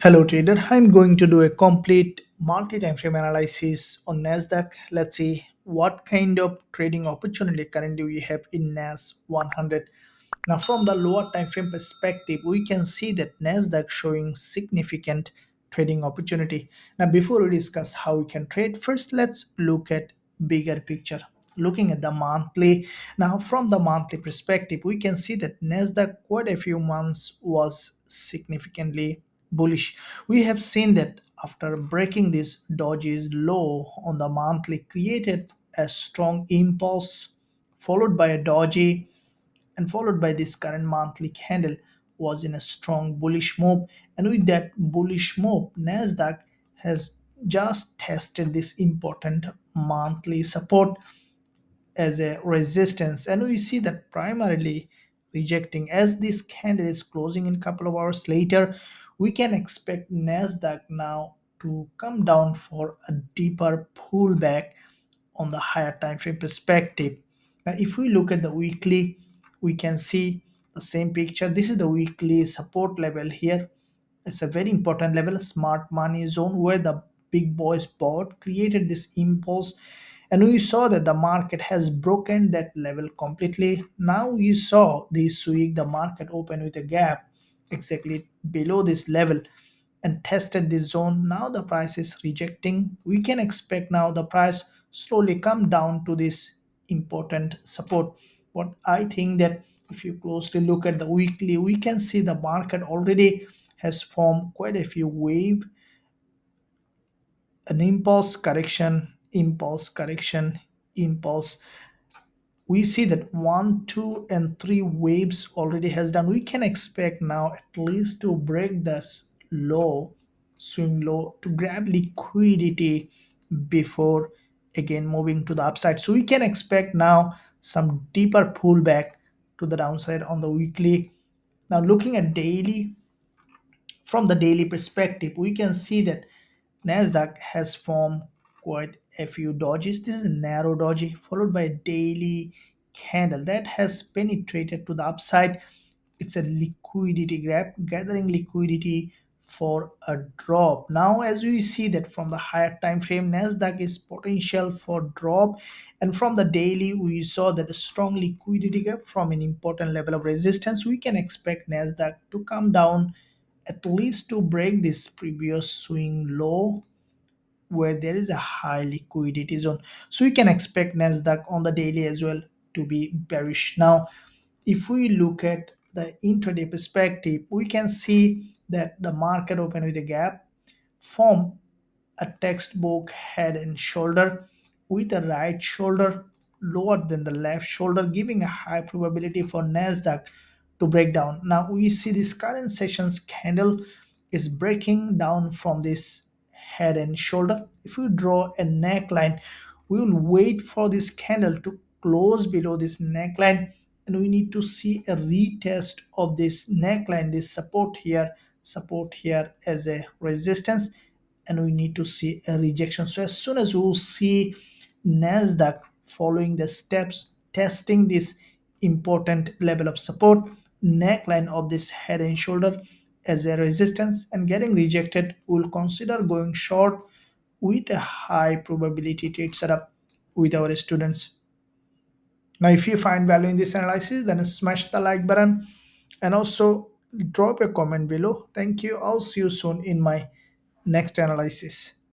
Hello trader, I'm going to do a complete multi-time frame analysis on Nasdaq. Let's see what kind of trading opportunity currently we have in NAS 100. Now from the lower time frame perspective, we can see that Nasdaq showing significant trading opportunity. Now before we discuss how we can trade, first let's look at bigger picture. Looking at the monthly, now from the monthly perspective, we can see that Nasdaq quite a few months was significantly bullish. We have seen that after breaking this dodgy's low on the monthly created a strong impulse followed by a dodgy and followed by this current monthly candle was in a strong bullish move, and with that bullish move Nasdaq has just tested this important monthly support as a resistance, and we see that primarily rejecting. As this candle is closing in a couple of hours later, we can expect Nasdaq now to come down for a deeper pullback on the higher time frame perspective. Now if we look at the weekly, we can see the same picture. This is the weekly support level here. It's a very important level, smart money zone, where the big boys bought created this impulse, and we saw that the market has broken that level completely. Now we saw this week the market open with a gap exactly below this level and tested this zone. Now the price is rejecting. We can expect now the price slowly come down to this important support. What I think that if you closely look at the weekly, we can see the market already has formed quite a few wave, an impulse correction, impulse correction, impulse. We see that one, two, and three waves already has done. We can expect now at least to break this low, swing low, to grab liquidity before again moving to the upside. So we can expect now some deeper pullback to the downside on the weekly. Now looking at daily, from the daily perspective, we can see that Nasdaq has formed quite a few dodges. This is a narrow doji followed by a daily candle that has penetrated to the upside. It's a liquidity grab, gathering liquidity for a drop. Now, as we see that from the higher time frame, Nasdaq is potential for drop, and from the daily, we saw that a strong liquidity gap from an important level of resistance. We can expect Nasdaq to come down at least to break this previous swing low where there is a high liquidity zone. So we can expect Nasdaq on the daily as well to be bearish. Now, if we look at the intraday perspective, we can see that the market opened with a gap, form a textbook head and shoulder with the right shoulder lower than the left shoulder, giving a high probability for Nasdaq to break down. Now we see this current session's candle is breaking down from this head and shoulder. If we draw a neckline, we will wait for this candle to close below this neckline, and we need to see a retest of this neckline, this support here as a resistance, and we need to see a rejection. So as soon as we will see Nasdaq following the steps, testing this important level of support, neckline of this head and shoulder as a resistance and getting rejected, we'll consider going short with a high probability trade setup with our students. Now, if you find value in this analysis, then smash the like button and also drop a comment below. Thank you. I'll see you soon in my next analysis.